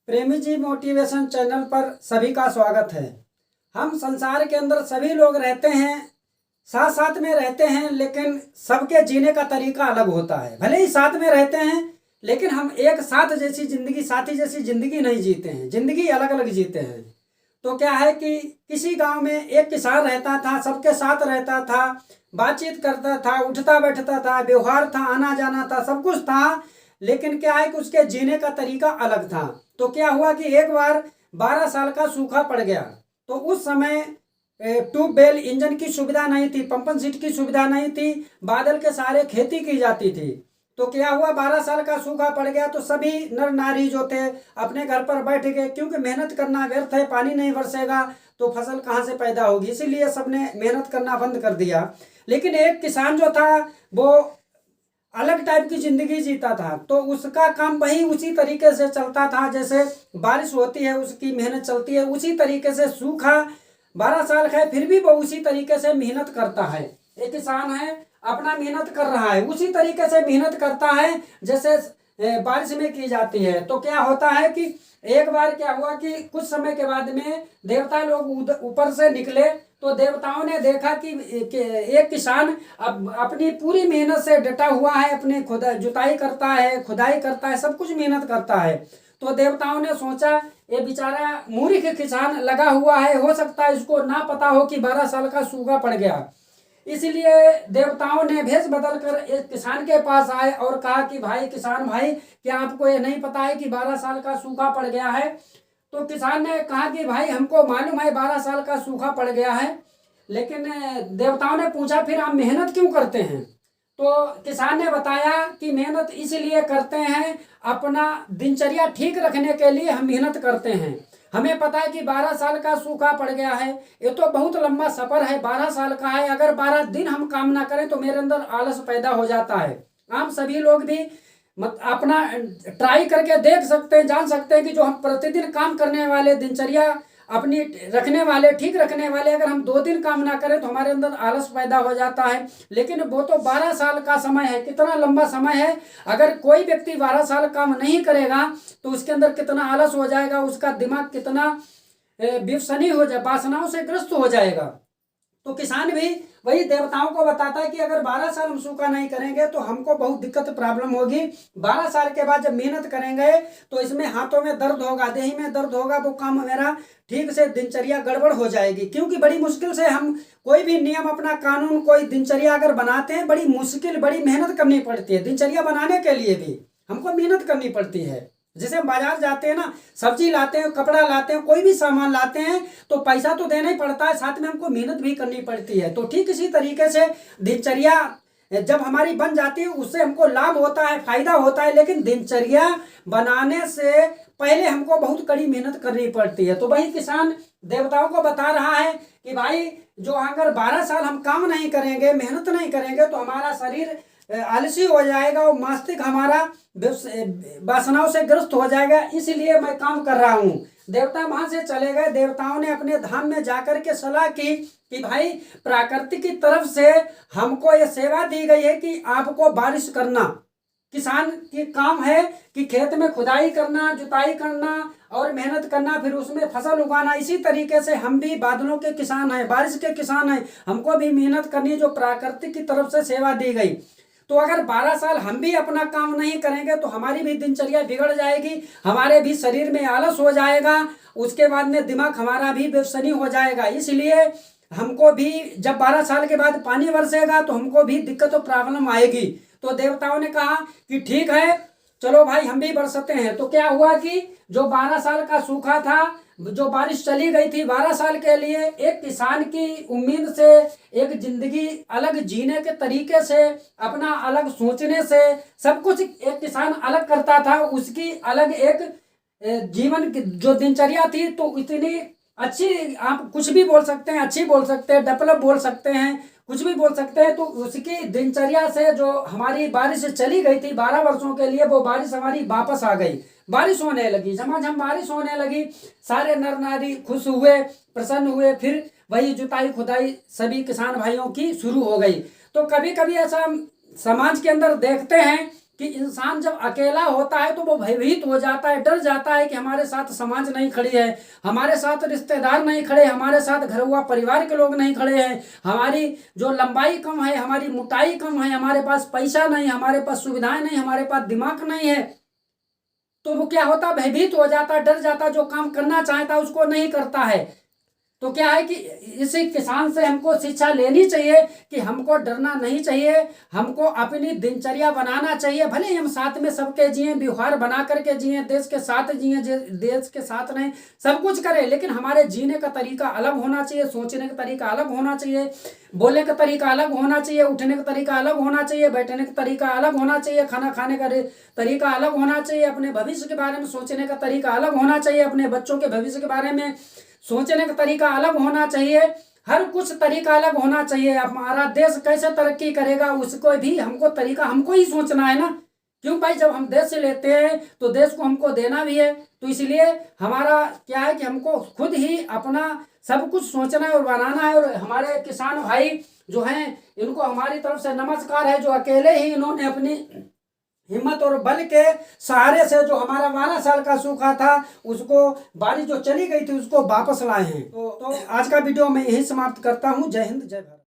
प्रेमी जी motivation channel पर सभी का स्वागत है। हम संसार के अंदर सभी लोग रहते हैं, साथ साथ में रहते हैं, लेकिन सबके जीने का तरीका अलग होता है। भले ही साथ में रहते हैं, लेकिन हम एक साथ जैसी जिंदगी, साथी जैसी जिंदगी नहीं जीते हैं, जिंदगी अलग अलग जीते हैं। तो क्या है कि किसी गांव में एक किसान रहता था, सबके साथ रहता था, बातचीत करता था, उठता बैठता था, व्यवहार था, आना जाना था, सब कुछ था। लेकिन क्या है कि उसके जीने का तरीका अलग था। तो क्या हुआ कि एक बार 12 साल का सूखा पड़ गया। तो उस समय ट्यूबवेल, इंजन की सुविधा नहीं थी, पंपन सेट की सुविधा नहीं थी, बादल के सहारे खेती की जाती थी। तो क्या हुआ, 12 साल का सूखा पड़ गया तो सभी नर नारी जो थे अपने घर पर बैठ गए, क्योंकि मेहनत करना व्यर्थ है, पानी नहीं बरसेगा तो फसल कहाँ से पैदा होगी, इसीलिए सबने मेहनत करना बंद कर दिया। लेकिन एक किसान जो था वो अलग टाइप की जिंदगी जीता था। तो उसका काम वही उसी तरीके से चलता था, जैसे बारिश होती है उसकी मेहनत चलती है, उसी तरीके से सूखा 12 साल का है फिर भी वो उसी तरीके से मेहनत करता है। एक किसान है, अपना मेहनत कर रहा है, उसी तरीके से मेहनत करता है जैसे बारिश में की जाती है। तो क्या होता है कि एक बार क्या हुआ कि कुछ समय के बाद में देवता लोग ऊपर से निकले। तो देवताओं ने देखा कि एक किसान अब अपनी पूरी मेहनत से डटा हुआ है, अपने जुताई करता है, खुदाई करता है, सब कुछ मेहनत करता है। तो देवताओं ने सोचा ये बेचारा मूर्ख किसान लगा हुआ है, हो सकता है इसको ना पता हो कि 12 साल का सूखा पड़ गया। इसलिए देवताओं ने भेष बदल कर एक किसान के पास आए और कहा कि भाई किसान भाई, क्या आपको ये नहीं पता है कि 12 साल का सूखा पड़ गया है? तो किसान ने कहा कि भाई हमको मालूम है 12 साल का सूखा पड़ गया है, लेकिन देवताओं ने पूछा फिर आप मेहनत क्यों करते हैं? तो किसान ने बताया कि मेहनत इसलिए करते हैं, अपना दिनचर्या ठीक रखने के लिए हम मेहनत करते हैं। हमें पता है कि 12 साल का सूखा पड़ गया है, ये तो बहुत लंबा सफर है, 12 साल का है, अगर 12 दिन हम काम ना करें तो मेरे अंदर आलस पैदा हो जाता है। आप सभी लोग भी अपना ट्राई करके देख सकते हैं, जान सकते हैं कि जो हम प्रतिदिन काम करने वाले, दिनचर्या अपनी रखने वाले, ठीक रखने वाले, अगर हम 2 दिन काम ना करें तो हमारे अंदर आलस पैदा हो जाता है। लेकिन वो तो 12 साल का समय है, कितना लंबा समय है। अगर कोई व्यक्ति 12 साल काम नहीं करेगा तो उसके अंदर कितना आलस हो जाएगा, उसका दिमाग कितना विफसनी हो जाए, वासनाओं से ग्रस्त हो जाएगा। तो किसान भी वही देवताओं को बताता है कि अगर 12 साल हम सूखा नहीं करेंगे तो हमको बहुत दिक्कत प्रॉब्लम होगी। 12 साल के बाद जब मेहनत करेंगे तो इसमें हाथों में दर्द होगा, देही में दर्द होगा, वो काम मेरा ठीक से दिनचर्या गड़बड़ हो जाएगी। क्योंकि बड़ी मुश्किल से हम कोई भी नियम, अपना कानून, कोई दिनचर्या अगर बनाते हैं, बड़ी मुश्किल, बड़ी मेहनत करनी पड़ती है। दिनचर्या बनाने के लिए भी हमको मेहनत करनी पड़ती है। जैसे हम बाजार जाते हैं ना, सब्जी लाते हैं, कपड़ा लाते हैं, कोई भी सामान लाते हैं तो पैसा तो देना ही पड़ता है, साथ में हमको मेहनत भी करनी पड़ती है। तो ठीक इसी तरीके से दिनचर्या जब हमारी बन जाती है उससे हमको लाभ होता है, फायदा होता है। लेकिन दिनचर्या बनाने से पहले हमको बहुत कड़ी मेहनत करनी पड़ती है। तो वही किसान देवताओं को बता रहा है कि भाई जो अगर 12 साल हम काम नहीं करेंगे, मेहनत नहीं करेंगे तो हमारा शरीर आलसी हो जाएगा और मस्तिष्क हमारा वासनाओं से ग्रस्त हो जाएगा, इसलिए मैं काम कर रहा हूँ। देवता वहां से चले गए। देवताओं ने अपने धाम में जाकर के सलाह की कि भाई प्रकृति की तरफ से हमको ये सेवा दी गई है कि आपको बारिश करना, किसान की काम है कि खेत में खुदाई करना, जुताई करना और मेहनत करना, फिर उसमें फसल उगाना। इसी तरीके से हम भी बादलों के किसान हैं, बारिश के किसान हैं, हमको भी मेहनत करनी, जो प्रकृति की तरफ से सेवा दी गई। तो अगर 12 साल हम भी अपना काम नहीं करेंगे तो हमारी भी दिनचर्या बिगड़ जाएगी, हमारे भी शरीर में आलस हो जाएगा, उसके बाद में दिमाग हमारा भी बेफसनी हो जाएगा। इसलिए हमको भी जब 12 साल के बाद पानी बरसेगा तो हमको भी दिक्कत और प्रॉब्लम आएगी। तो देवताओं ने कहा कि ठीक है, चलो भाई हम भी बरसते हैं। तो क्या हुआ कि जो 12 साल का सूखा था, जो बारिश चली गई थी 12 साल के लिए, एक किसान की उम्मीद से, एक जिंदगी अलग जीने के तरीके से, अपना अलग सोचने से, सब कुछ एक किसान अलग करता था। उसकी अलग एक जीवन की जो दिनचर्या थी तो इतनी अच्छी, आप कुछ भी बोल सकते हैं, अच्छी बोल सकते हैं, डेवलप बोल सकते हैं, कुछ भी बोल सकते हैं। तो उसकी दिनचर्या से जो हमारी बारिश चली गई थी 12 वर्षों के लिए, वो बारिश हमारी वापस आ गई, बारिश होने लगी, झमाझम बारिश होने लगी। सारे नर नारी खुश हुए, प्रसन्न हुए, फिर वही जुताई खुदाई सभी किसान भाइयों की शुरू हो गई। तो कभी कभी ऐसा समाज के अंदर देखते हैं कि इंसान जब अकेला होता है तो वो भयभीत हो जाता है, डर जाता है कि हमारे साथ समाज नहीं खड़ी है, हमारे साथ रिश्तेदार नहीं खड़े, हमारे साथ घर हुआ परिवार के लोग नहीं खड़े हैं, हमारी जो लंबाई कम है, हमारी मोटाई कम है, हमारे पास पैसा नहीं, हमारे पास सुविधाएं नहीं, हमारे पास दिमाग नहीं है। तो वो क्या होता, भयभीत हो जाता, डर जाता, जो काम करना चाहता उसको नहीं करता है। तो क्या है कि इसी किसान से हमको शिक्षा लेनी चाहिए कि हमको डरना नहीं चाहिए, हमको अपनी दिनचर्या बनाना चाहिए। भले ही हम साथ में सबके जिए, व्यवहार बना करके जिए, देश के साथ जिए, देश के साथ रहें, सब कुछ करें, लेकिन हमारे जीने का तरीका अलग होना चाहिए, सोचने का तरीका अलग होना चाहिए, बोलने का तरीका अलग होना चाहिए, उठने का तरीका अलग होना चाहिए, बैठने का तरीका अलग होना चाहिए, खाना खाने का तरीका अलग होना चाहिए, अपने भविष्य के बारे में सोचने का तरीका अलग होना चाहिए, अपने बच्चों के भविष्य के बारे में सोचने का तरीका अलग होना चाहिए। हर कुछ तरीका अलग होना चाहिए। हमारा देश कैसे तरक्की करेगा उसको भी हमको तरीका हमको ही सोचना है ना। क्यों भाई, जब हम देश से लेते हैं तो देश को हमको देना भी है। तो इसलिए हमारा क्या है कि हमको खुद ही अपना सब कुछ सोचना है और बनाना है। और हमारे किसान भाई जो हैं इनको हमारी तरफ से नमस्कार है, जो अकेले ही इन्होंने अपनी हिम्मत और बल के सहारे से जो हमारा 12 साल का सूखा था उसको, बारिश जो चली गई थी उसको वापस लाए हैं। तो आज का वीडियो मैं यही समाप्त करता हूँ। जय हिंद, जय भारत।